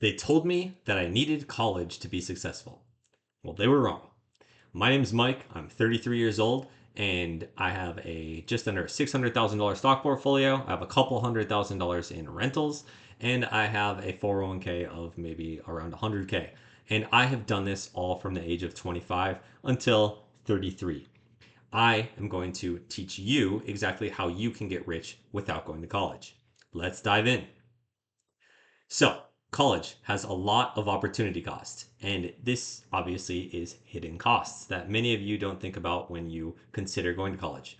They told me that I needed college to be successful. Well, they were wrong. My name's Mike. I'm 33 years old, and I have a just under $600,000 stock portfolio. I have a couple $100,000 in rentals, and I have a 401k of maybe around 100k. And I have done this all from the age of 25 until 33. I am going to teach you exactly how you can get rich without going to college. Let's dive in. So, college has a lot of opportunity costs, and this obviously is hidden costs that many of you don't think about when you consider going to college.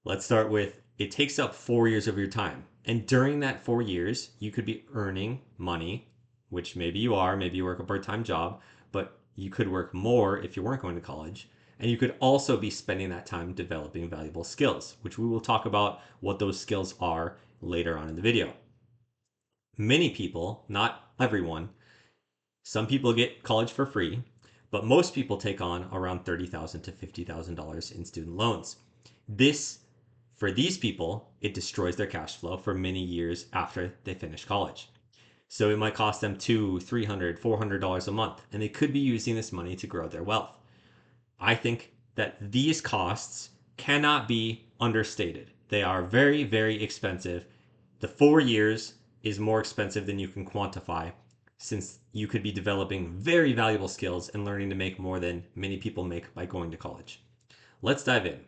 Let's start with it takes up 4 years of your time. And during that 4 years, you could be earning money, which maybe you are, maybe you work a part time job, but you could work more if you weren't going to college. And you could also be spending that time developing valuable skills, which we will talk about what those skills are later on in the video. Many people, not everyone, some people get college for free, but most people take on around $30,000 to $50,000 in student loans. This, for these people, it destroys their cash flow for many years after they finish college. So it might cost them $200, $300, $400 a month, and they could be using this money to grow their wealth. I think that these costs cannot be understated. They are very, very expensive. The 4 years is more expensive than you can quantify, since you could be developing very valuable skills and learning to make more than many people make by going to college. Let's dive in.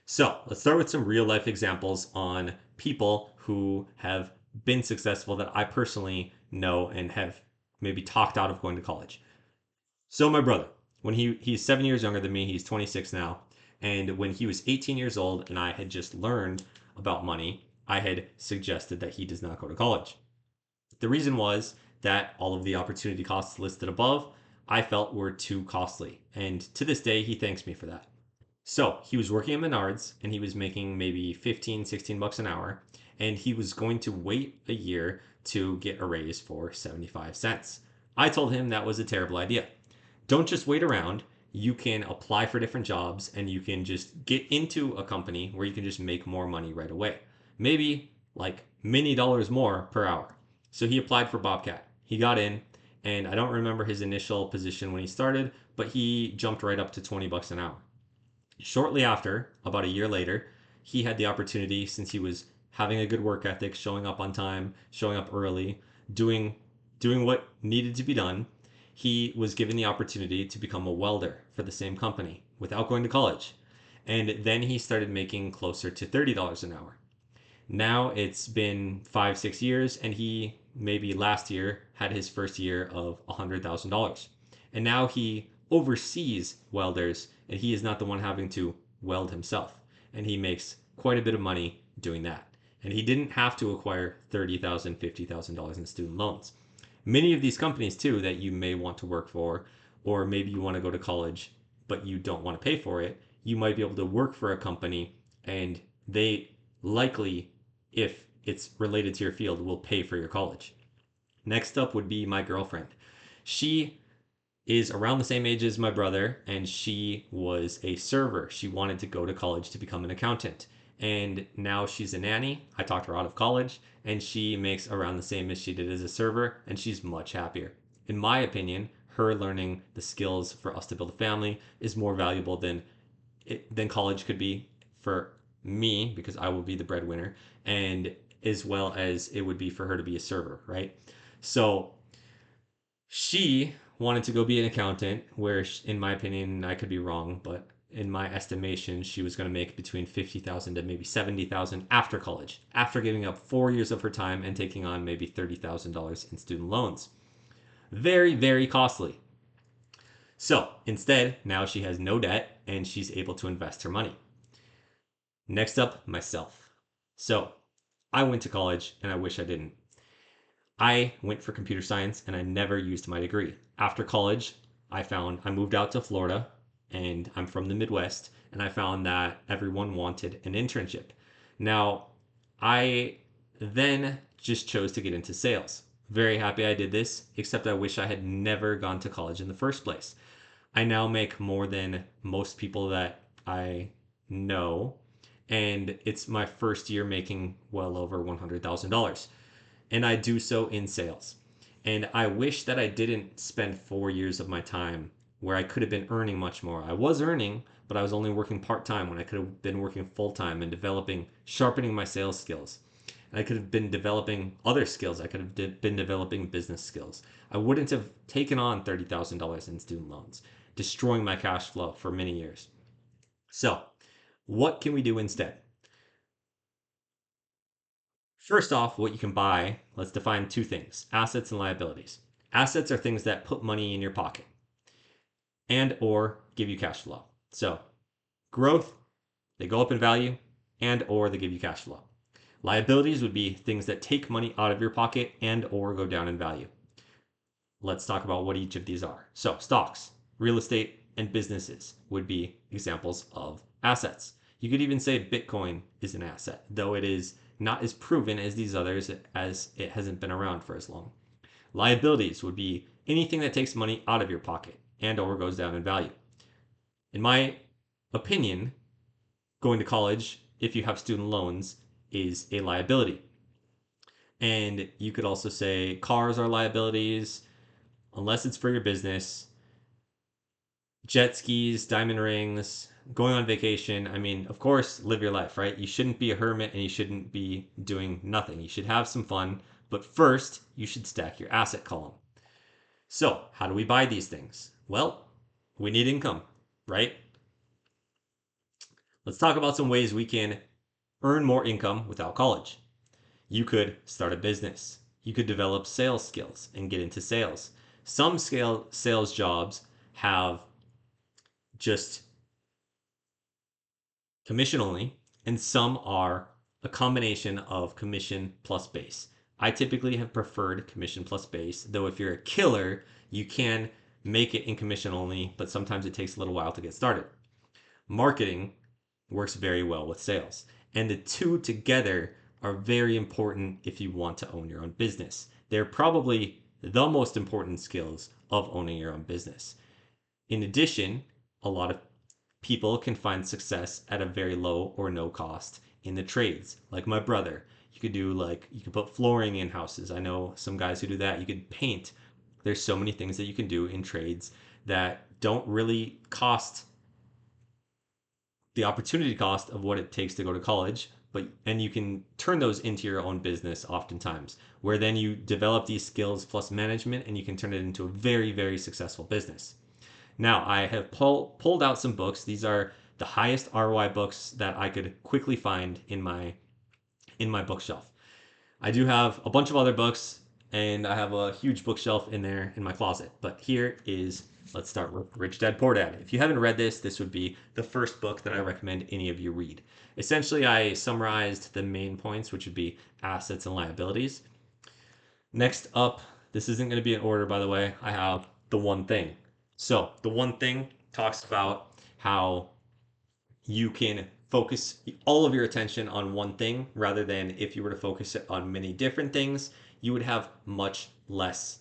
So, let's start with some real life examples on people who have been successful that I personally know and have maybe talked out of going to college. So my brother, when he's 7 years younger than me, he's 26 now, and when he was 18 years old and I had just learned about money, I had suggested that he does not go to college. The reason was that all of the opportunity costs listed above I felt were too costly, and to this day he thanks me for that. So he was working at Menards and he was making maybe 15, 16 bucks an hour, and he was going to wait a year to get a raise for 75 cents. I told him that was a terrible idea. Don't just wait around. You can apply for different jobs and you can just get into a company where you can just make more money right away. Maybe like many dollars more per hour. So he applied for Bobcat. He got in, and I don't remember his initial position when he started, but he jumped right up to 20 bucks an hour. Shortly after, about a year later, he had the opportunity, since he was having a good work ethic, showing up on time, showing up early, doing doing what needed to be done. He was given the opportunity to become a welder for the same company without going to college. And then he started making closer to $30 an hour. Now it's been 5, 6 years, and he maybe last year had his first year of $100,000. And now he oversees welders, and he is not the one having to weld himself. And he makes quite a bit of money doing that. And he didn't have to acquire $30,000, $50,000 in student loans. Many of these companies, too, that you may want to work for, or maybe you want to go to college, but you don't want to pay for it, you might be able to work for a company, and they likely, if it's related to your field, will pay for your college. Next up would be my girlfriend. She is around the same age as my brother, and she was a server. She wanted to go to college to become an accountant. And now she's a nanny. I talked her out of college, and she makes around the same as she did as a server, and she's much happier. In my opinion, her learning the skills for us to build a family is more valuable than college could be for me, because I will be the breadwinner, and as well as it would be for her to be a server, right? So she wanted to go be an accountant, where, in my opinion, I could be wrong, but in my estimation, she was going to make between 50,000 to maybe 70,000 after college, after giving up 4 years of her time and taking on maybe $30,000 in student loans. Very, very costly. So instead, now she has no debt and she's able to invest her money. Next up, myself. So I went to college and I wish I didn't. I went for computer science and I never used my degree. After college, I moved out to Florida, and I'm from the Midwest, and I found that everyone wanted an internship. Now, I then just chose to get into sales. Very happy I did this, except I wish I had never gone to college in the first place. I now make more than most people that I know, and it's my first year making well over $100,000, and I do so in sales. And I wish that I didn't spend 4 years of my time where I could have been earning much more. I was earning, but I was only working part time when I could have been working full time and developing, sharpening my sales skills. And I could have been developing other skills. I could have been developing business skills. I wouldn't have taken on $30,000 in student loans, destroying my cash flow for many years. So, what can we do instead? First off, what you can buy, let's define two things: assets and liabilities. Assets are things that put money in your pocket and or give you cash flow. So, growth, they go up in value and or they give you cash flow. Liabilities would be things that take money out of your pocket and or go down in value. Let's talk about what each of these are. So, stocks, real estate, and businesses would be examples of assets. You could even say Bitcoin is an asset, though it is not as proven as these others as it hasn't been around for as long. Liabilities would be anything that takes money out of your pocket and or goes down in value. In my opinion, going to college, if you have student loans, is a liability. And you could also say cars are liabilities unless it's for your business. Jet skis, diamond rings, going on vacation. I mean, of course, live your life, right? You shouldn't be a hermit and you shouldn't be doing nothing. You should have some fun, but first, you should stack your asset column. So, how do we buy these things? Well, we need income, right? Let's talk about some ways we can earn more income without college. You could start a business. You could develop sales skills and get into sales. Some scale sales jobs have just commission only, and some are a combination of commission plus base. I typically have preferred commission plus base, though if you're a killer, you can make it in commission only, but sometimes it takes a little while to get started. Marketing works very well with sales, and the two together are very important if you want to own your own business. They're probably the most important skills of owning your own business. In addition, a lot of people can find success at a very low or no cost in the trades. Like my brother, you could put flooring in houses. I know some guys who do that. You could paint. There's so many things that you can do in trades that don't really cost the opportunity cost of what it takes to go to college, but and you can turn those into your own business oftentimes, where then you develop these skills plus management and you can turn it into a very, very successful business. Now, I have pulled out some books. These are the highest ROI books that I could quickly find in my bookshelf. I do have a bunch of other books, and I have a huge bookshelf in there in my closet. But here is, let's start with Rich Dad Poor Dad. If you haven't read this, this would be the first book that I recommend any of you read. Essentially, I summarized the main points, which would be assets and liabilities. Next up, this isn't going to be in order, by the way. I have the one thing. So, the one thing talks about how you can focus all of your attention on one thing rather than if you were to focus it on many different things, you would have much less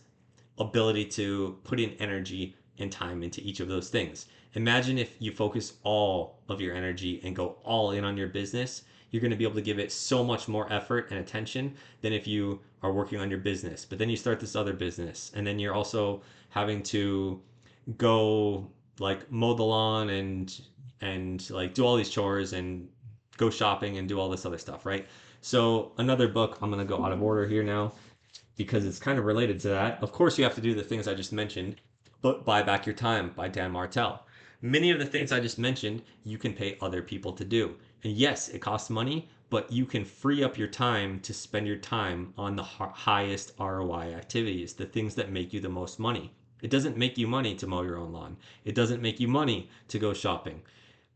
ability to put in energy and time into each of those things. Imagine if you focus all of your energy and go all in on your business, you're going to be able to give it so much more effort and attention than if you are working on your business. But then you start this other business, and then you're also having to go like mow the lawn and like do all these chores and go shopping and do all this other stuff, right? So another book, I'm going to go out of order here now because it's kind of related to that. Of course, you have to do the things I just mentioned, but Buy Back Your Time by Dan Martell. Many of the things I just mentioned, you can pay other people to do. And yes, it costs money, but you can free up your time to spend your time on the highest ROI activities, the things that make you the most money. It doesn't make you money to mow your own lawn. It doesn't make you money to go shopping.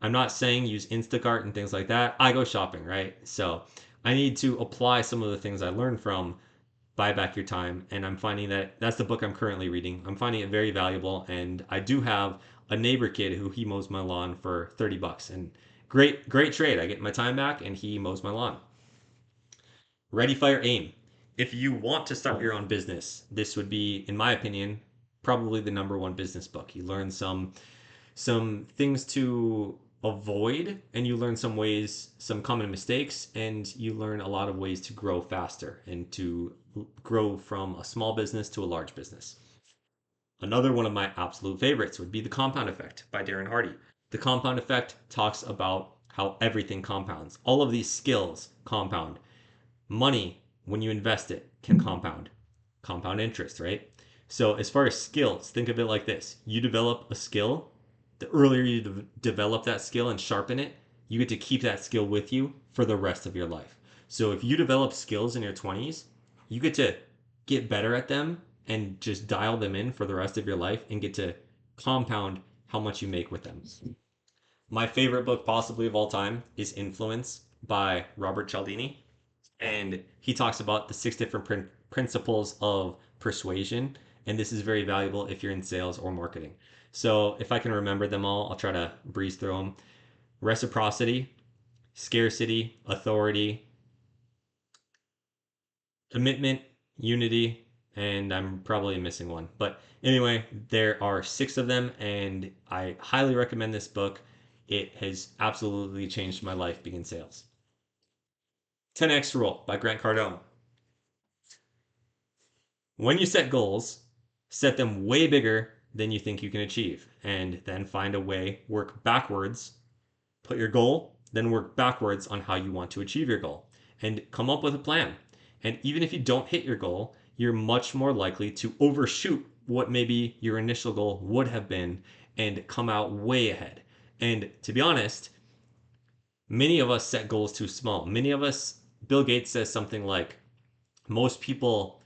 I'm not saying use Instacart and things like that. I go shopping, right? So I need to apply some of the things I learned from Buy Back Your Time, and I'm finding that that's the book I'm currently reading. I'm finding it very valuable, and I do have a neighbor kid who he mows my lawn for $30, and great trade. I get my time back, and he mows my lawn. Ready, Fire, Aim. If you want to start your own business, this would be, in my opinion, probably the number one business book. You learn some things to avoid, and you learn some common mistakes, and you learn a lot of ways to grow faster and to grow from a small business to a large business. Another one of my absolute favorites would be The Compound Effect by Darren Hardy. The Compound Effect talks about how everything compounds. All of these skills compound. Money, when you invest it, can compound. Compound interest, right? So, as far as skills, think of it like this: you develop a skill, the earlier you develop that skill and sharpen it, you get to keep that skill with you for the rest of your life. So, if you develop skills in your 20s, you get to get better at them and just dial them in for the rest of your life and get to compound how much you make with them. My favorite book, possibly of all time, is Influence by Robert Cialdini. And he talks about the six different principles of persuasion. And this is very valuable if you're in sales or marketing. So if I can remember them all, I'll try to breeze through them: reciprocity, scarcity, authority, commitment, unity, and I'm probably missing one. But anyway, there are six of them, and I highly recommend this book. It has absolutely changed my life being in sales. 10X Rule by Grant Cardone. When you set goals, set them way bigger than you think you can achieve, and then find a way, work backwards, put your goal, then work backwards on how you want to achieve your goal, and come up with a plan. And even if you don't hit your goal, you're much more likely to overshoot what maybe your initial goal would have been and come out way ahead. And to be honest, many of us set goals too small. Many of us, Bill Gates says something like, most people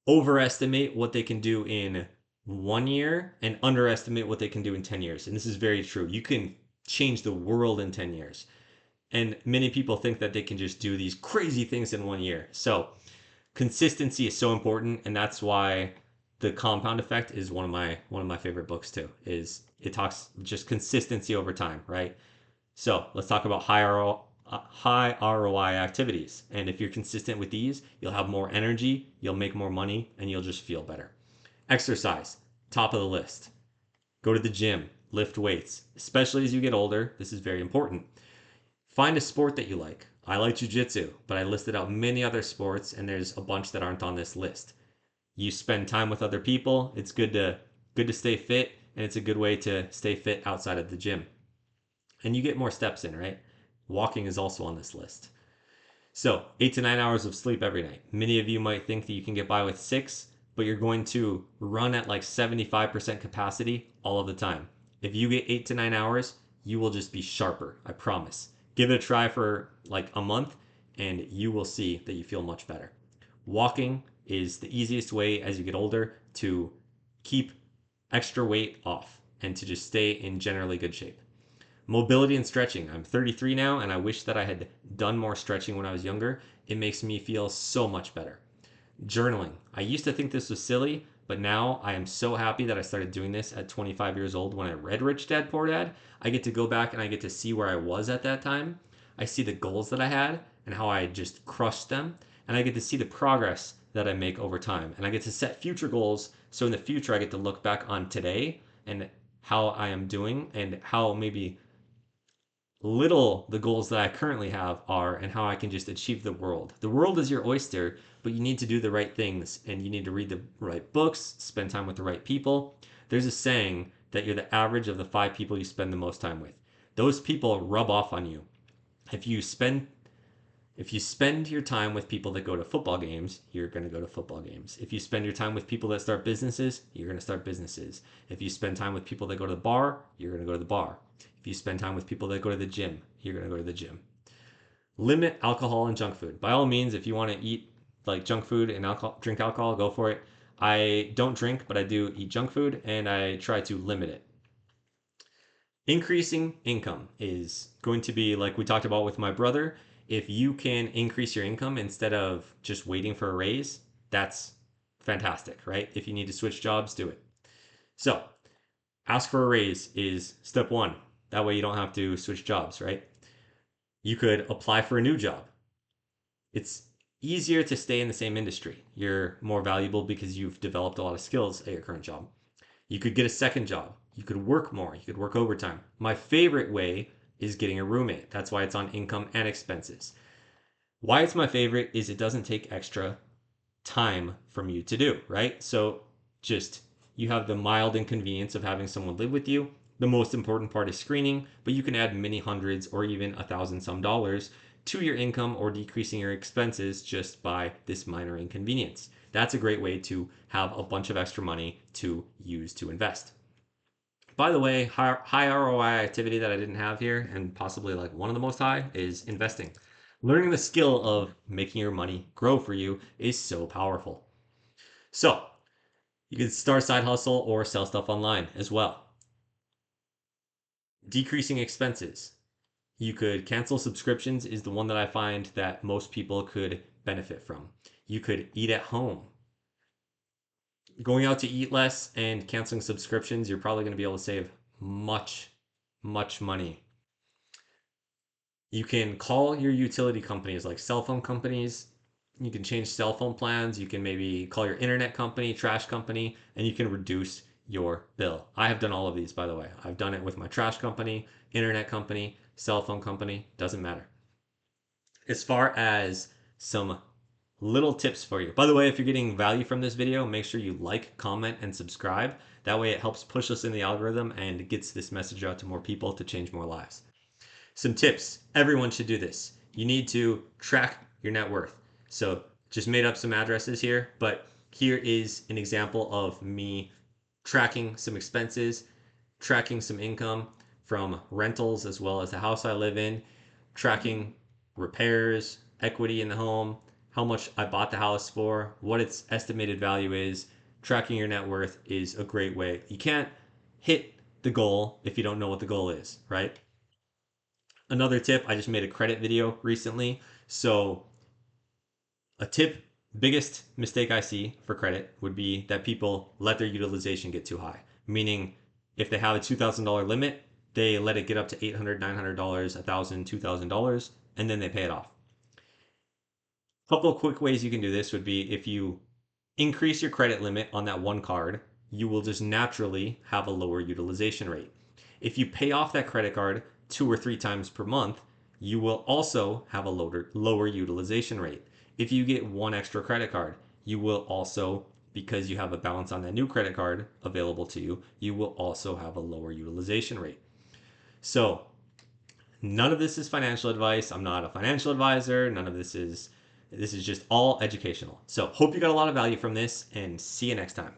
overestimate what they can do in 1 year and underestimate what they can do in 10 years. And this is very true. You can change the world in 10 years. And many people think that they can just do these crazy things in 1 year. So consistency is so important, and that's why The Compound Effect is one of my favorite books too. Is it talks just consistency over time, right? So let's talk about high ROI activities. And if you're consistent with these, you'll have more energy, you'll make more money, and you'll just feel better. Exercise, top of the list. Go to the gym, lift weights, especially as you get older. This is very important. Find a sport that you like. I like jujitsu, but I listed out many other sports, and there's a bunch that aren't on this list. You spend time with other people. It's good to stay fit, and it's a good way to stay fit outside of the gym. And you get more steps in, right? Walking is also on this list. So, 8 to 9 hours of sleep every night. Many of you might think that you can get by with 6, but you're going to run at like 75% capacity all of the time. If you get 8 to 9 hours, you will just be sharper, I promise. Give it a try for like a month, and you will see that you feel much better. Walking is the easiest way as you get older to keep extra weight off and to just stay in generally good shape. Mobility and stretching. I'm 33 now, and I wish that I had done more stretching when I was younger. It makes me feel so much better. Journaling. I used to think this was silly, but now I am so happy that I started doing this at 25 years old when I read Rich Dad Poor Dad. I get to go back and I get to see where I was at that time. I see the goals that I had and how I just crushed them. And I get to see the progress that I make over time. And I get to set future goals. So in the future, I get to look back on today and how I am doing and how maybe little the goals that I currently have are and how I can just achieve the world. The world is your oyster, but you need to do the right things and you need to read the right books, spend time with the right people. There's a saying that you're the average of the 5 people you spend the most time with. Those people rub off on you. If you spend if you spend your time with people that go to football games, you're going to go to football games. If you spend your time with people that start businesses, you're going to start businesses. If you spend time with people that go to the bar, you're going to go to the bar. If you spend time with people that go to the gym, you're going to go to the gym. Limit alcohol and junk food. By all means, if you want to eat like junk food and drink alcohol, go for it. I don't drink, but I do eat junk food, and I try to limit it. Increasing income is going to be like we talked about with my brother. If you can increase your income instead of just waiting for a raise, that's fantastic, right? If you need to switch jobs, do it. So, ask for a raise is step one. That way you don't have to switch jobs, right? You could apply for a new job. It's easier to stay in the same industry. You're more valuable because you've developed a lot of skills at your current job. You could get a second job. You could work more. You could work overtime. My favorite way is getting a roommate. That's why it's on income and expenses. Why it's my favorite is it doesn't take extra time from you to do, right? So just you have the mild inconvenience of having someone live with you. The most important part is screening, but you can add many hundreds or even $1,000 to your income or decreasing your expenses just by this minor inconvenience. That's a great way to have a bunch of extra money to use to invest. By the way, high ROI activity that I didn't have here, and possibly like one of the most high, is investing. Learning the skill of making your money grow for you is so powerful. So, you can start a side hustle or sell stuff online as well. Decreasing expenses. You could cancel subscriptions, is the one that I find that most people could benefit from. You could eat at home. Going out to eat less and canceling subscriptions, you're probably going to be able to save much, much money. You can call your utility companies like cell phone companies. You can change cell phone plans. You can maybe call your internet company, trash company, and you can reduce your bill. I have done all of these, by the way. I've done it with my trash company, internet company, cell phone company, doesn't matter. As far as some little tips for you. By the way, if you're getting value from this video, make sure you like, comment, and subscribe. That way it helps push us in the algorithm and gets this message out to more people to change more lives. Some tips. Everyone should do this. You need to track your net worth. So just made up some addresses here, but here is an example of me tracking some expenses, tracking some income from rentals as well as the house I live in, tracking repairs, equity in the home, how much I bought the house for, what its estimated value is. Tracking your net worth is a great way. You can't hit the goal if you don't know what the goal is, right? Another tip, I just made a credit video recently. So a tip, biggest mistake I see for credit would be that people let their utilization get too high. Meaning if they have a $2,000 limit, they let it get up to $800, $900, $1,000, $2,000, and then they pay it off. A couple of quick ways you can do this would be if you increase your credit limit on that one card, you will just naturally have a lower utilization rate. If you pay off that credit card 2 or 3 times per month, you will also have a lower utilization rate. If you get one extra credit card, you will also, because you have a balance on that new credit card available to you, you will also have a lower utilization rate. So none of this is financial advice. I'm not a financial advisor. None of this is just all educational. So hope you got a lot of value from this and see you next time.